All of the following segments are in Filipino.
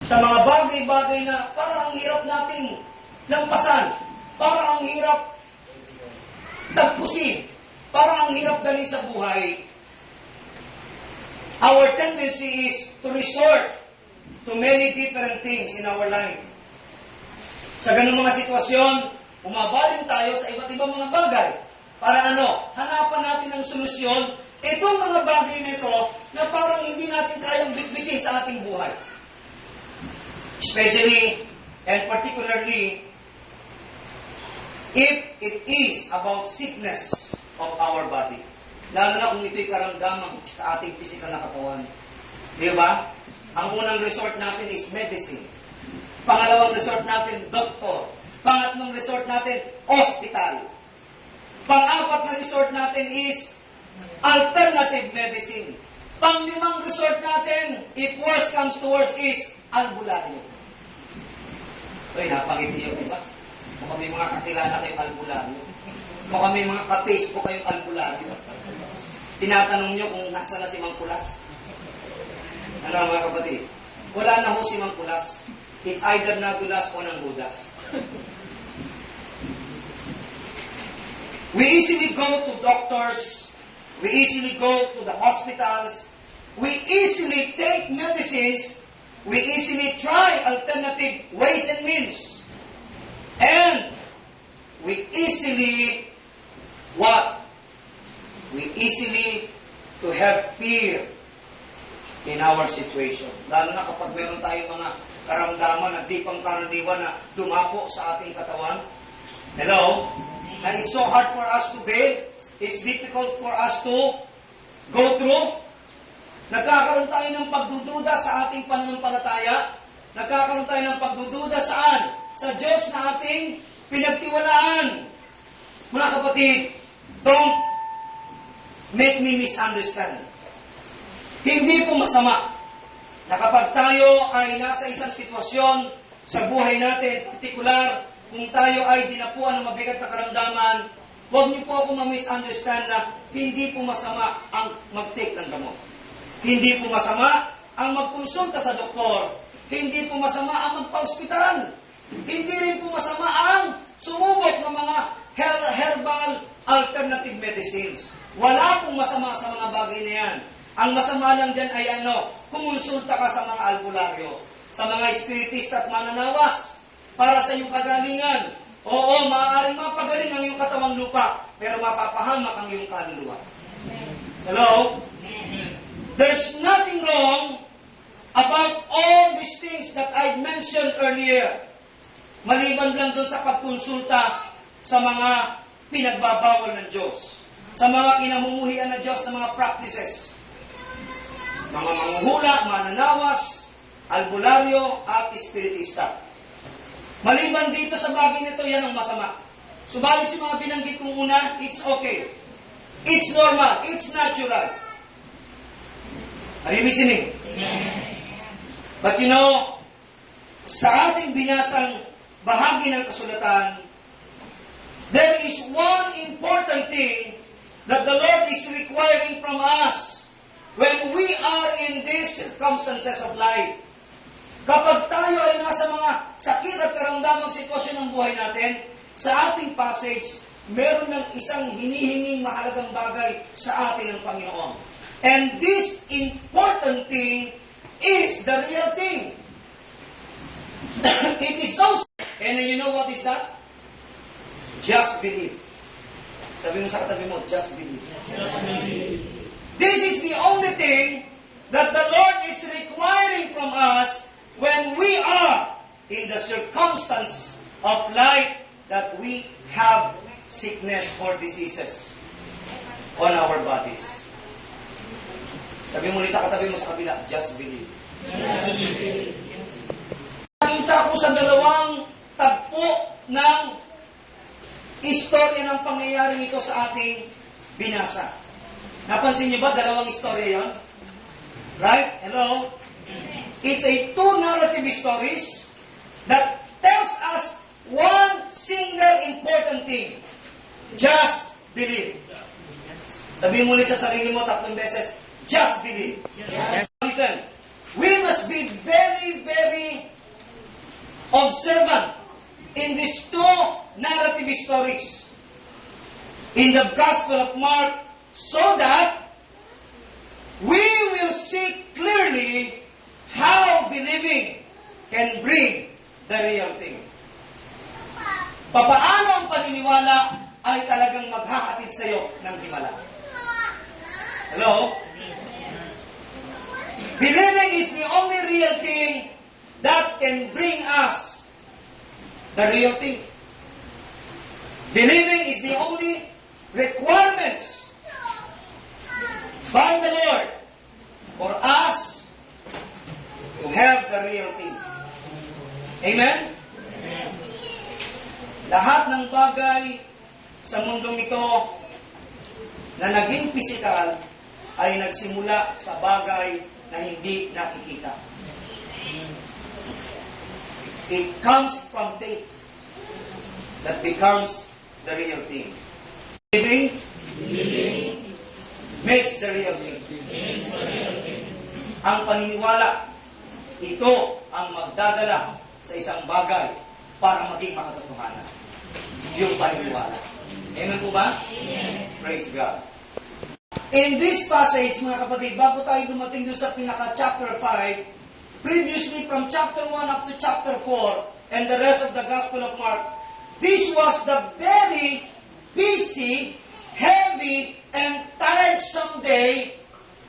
Sa mga bagay-bagay na parang ang hirap nating lampasan, parang ang hirap tagpusin, parang ang hirap dali sa buhay, our tendency is to resort to many different things in our life. Sa ganung mga sitwasyon, umabalin tayo sa iba't ibang mga bagay. Para hanapan natin ng solusyon itong mga bagay nito na parang hindi natin kayang bitbitin sa ating buhay. Especially and particularly if it is about sickness of our body. Lalo na kung ito'y karamdaman sa ating physical na katawan. Di ba? Ang unang resort natin is medicine. Pangalawang resort natin, doktor. Pangatlong resort natin, hospital. Pang-apat na resort natin is alternative medicine. Pang-limang resort natin, if worse comes to worse, is albularyo. Uy, napangiti yung iba. Mukhang may mga kakilala kayong albularyo. Mukhang may mga ka-Facebook kayong albularyo. Tinatanong nyo kung nasa na si Mang Kulas. Ano mga kapatid? Wala na ho si Mang Kulas. It's either nagulas o nang budas. We easily go to doctors. We easily go to the hospitals. We easily take medicines. We easily try alternative ways and means. And we easily, what? We easily to have fear in our situation. Lalo na kapag meron tayong mga karamdaman na di pangkaraniwan na dumapo sa ating katawan. Hello? And it's so hard for us to bear. It's difficult for us to go through. Nagkakaroon tayo ng pagdududa sa ating pananampalataya. Nagkakaroon tayo ng pagdududa saan? Sa Diyos na ating pinagtiwalaan. Mga kapatid, don't make me misunderstand. Hindi po masama na kapag tayo ay nasa isang sitwasyon sa buhay natin, partikular, kung tayo ay dinapuan ng mabigat na karamdaman, huwag niyo po ako ma-misunderstand na hindi po masama ang mag-take ng gamot. Hindi po masama ang magkonsulta sa doktor. Hindi po masama ang magpa-hospital. Hindi rin po masama ang sumubok ng mga herbal alternative medicines. Wala pong masama sa mga bagay na yan. Ang masama lang dyan ay kumonsulta ka sa mga albularyo, sa mga espiritista at mananawas, para sa iyong kagalingan. Oo, maaaring mapagaling ang iyong katawang lupa, pero mapapahamak ang iyong kaluluwa. Hello? There's nothing wrong about all these things that I mentioned earlier. Maliban lang doon sa pagkonsulta sa mga pinagbabawal ng Diyos, sa mga kinamumuhian ng Diyos na mga practices. Mga manghuhula, mananawas, albularyo, at espiritista. Maliban dito sa bagay nito, yan ang masama. Subalit yung mga binanggit kong una, it's okay. It's normal. It's natural. Are you listening? But sa ating binasang bahagi ng kasulatan, there is one important thing that the Lord is requiring from us when we are in these circumstances of life. Kapag tayo ay nasa mga sakit at karamdamang sitwasyon ng buhay natin, sa ating passage, meron ng isang hinihinging mahalagang bagay sa atin ng Panginoon. And this important thing is the real thing. It is so. And you know what is that? Just believe. Sabi mo sa katabi mo, just believe. Just believe. This is the only thing that the Lord is requiring from us when we are in the circumstance of life that we have sickness or diseases on our bodies. Sabi mo ulit sa katabi mo sa kabila, just believe. Just believe. Nakita ko sa dalawang tagpo ng istorya ng pangyayaring ito sa ating binasa. Napansin niyo ba, dalawang istorya yon? Right? Hello? It's a two narrative stories that tells us one single important thing. Just believe. Sabihin mo ulit sa sarili mo 3 beses, just believe. Yes. Listen, we must be very, very observant in these two narrative stories in the Gospel of Mark so that we will see clearly how believing can bring the real thing. Papaano ang paniniwala ay talagang maghahatid sa iyo ng himala? Hello? Believing is the only real thing that can bring us the real thing. Believing is the only requirements by the Lord for us to have the real thing. Amen? Lahat ng bagay sa mundong ito na naging pisikal ay nagsimula sa bagay na hindi nakikita. It comes from faith that becomes the real thing. Believing makes the real thing. Ang paniniwala, ito ang magdadala sa isang bagay para maging makatotohanan. Yung paniniwala. Amen po ba? Amen. Praise God. In this passage, mga kapatid, bago tayo dumating doon sa pinaka-chapter 5, previously from chapter 1 up to chapter 4, and the rest of the Gospel of Mark, this was the very busy, heavy, and tiresome day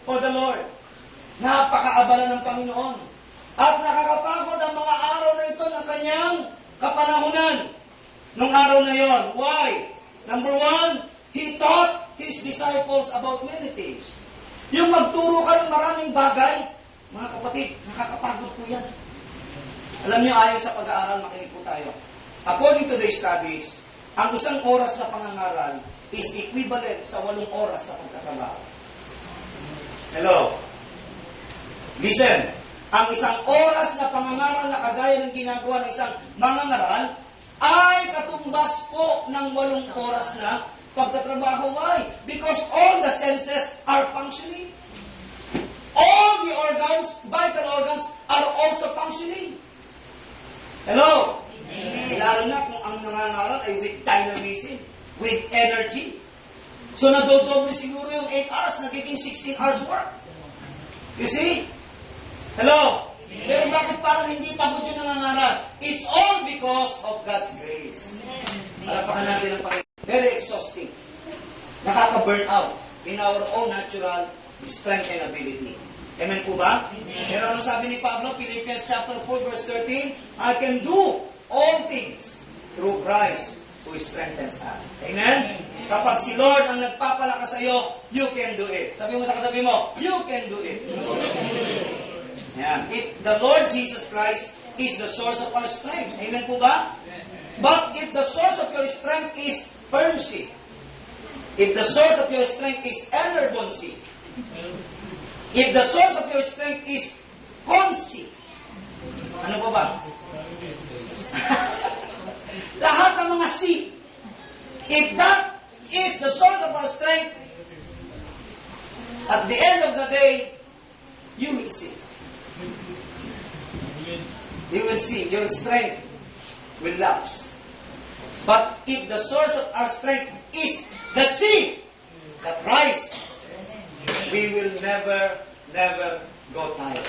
for the Lord. Napakaabala ng Panginoon. At nakakapagod ang mga araw na ito ng kanyang kapanahunan. Nung araw na yon. Why? Number 1, He taught His disciples about many things. Yung magturo ka ng maraming bagay, mga kapatid, nakakapagod po yan. Alam niyo, ayon sa pag-aaral, makinig po tayo. According to the studies, ang isang oras na pangangaral is equivalent sa 8 oras na pagtatrabaho. Hello? Listen, ang isang oras na pangangaral na kagaya ng ginagawa ng isang mangangaral ay katumbas po ng 8 oras na pagtatrabaho. Why? Because all the senses are functioning. All the organs, vital organs, are also functioning. Hello? Lalo na kung ang nangangaral ay with dynamism, with energy. So nadodoble siguro yung 8 hours, nagiging 16 hours work. You see? Hello? Pero bakit parang hindi pagod yung nangangaral? It's all because of God's grace. Alapakan natin ang Panginoon. Very exhausting. Nakaka-burn out in our own natural strength and ability. Amen po ba? Pero ano sabi ni Pablo, Philippians chapter 4 verse 13, I can do all things through Christ who strengthens us. Amen? Kapag si Lord ang nagpapalakas sa iyo, you can do it. Sabi mo sa katabi mo, you can do it. Yeah. If the Lord Jesus Christ is the source of our strength. Amen po ba? But if the source of your strength is firmcy, if the source of your strength is enervancy, if the source of your strength is concy, ano po ba? Lahat ng mga C, if that is the source of our strength, at the end of the day, you will see. You will see your strength will lapse. But if the source of our strength is the sea, the Christ, we will never go tired.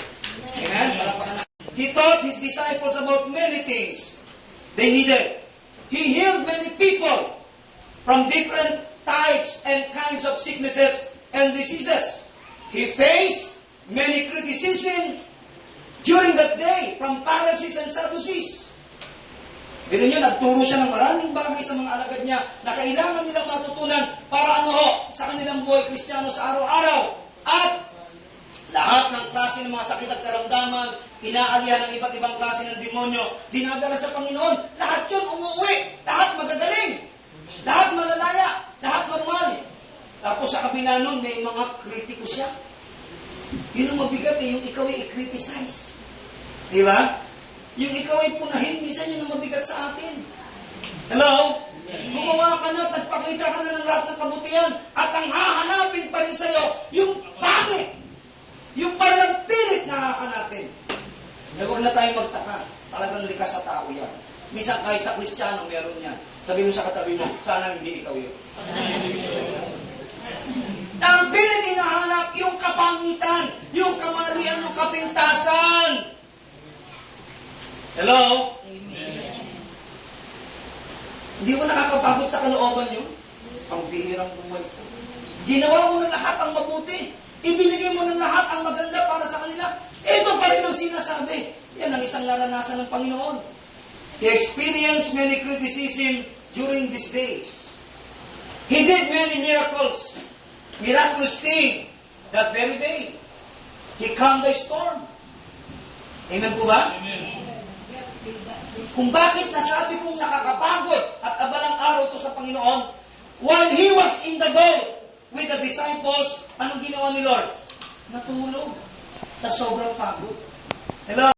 Amen? He taught His disciples about many things they needed. He healed many people from different types and kinds of sicknesses and diseases. He faced many criticism during that day from Pharisees and Sadducees. Pero nyo, nagturo siya ng maraming bagay sa mga alagad niya na kailangan nilang matutunan para sa kanilang buhay Kristiyano sa araw-araw. At lahat ng klase ng mga sakit at karamdaman, inaalihan ng iba't ibang klase ng demonyo, dinadala sa Panginoon. Lahat yun umuwi. Lahat magagaling. Lahat malalaya. Lahat normal. Tapos sa kabila nun, may mga kritiko siya. Yun ang mabigat yung ikaw ay i-criticize. Di ba? Yung ikaw ay punahin, minsan yun ang mabigat sa atin. Hello? Gumawa ka na, nagpakita ka na ng lahat ng kabutihan, at ang hahanapin pa rin sa'yo, yung pangit. Yung parang pilit na hahanapin. Huwag na tayong magtaka. Talagang likas sa tao yan. Minsan kahit sa Kristiyano, meron yan. Sabi mo sa katabi mo, sana hindi ikaw yun. Ang pilit hinahanap yung kapangitan, yung kamalian, yung kapintasan. Hello? Amen. Hindi mo nakakapagod sa kalooban yun? Ang bihirang buhay ko. Ginawa mo ng lahat ang mabuti. Ibinigay mo ng lahat ang maganda para sa kanila. Ito pa rin ang sinasabi. Yan ang isang naranasan ng Panginoon. He experienced many criticism during these days. He did many miracles. Miraculous thing that very day. He calmed the storm. Amen po ba? Amen. Kung bakit nasabi kong nakakapagod at abalang araw to sa Panginoon, while He was in the boat with the disciples, anong ginawa ni Lord? Natulog sa sobrang pagod. Hello?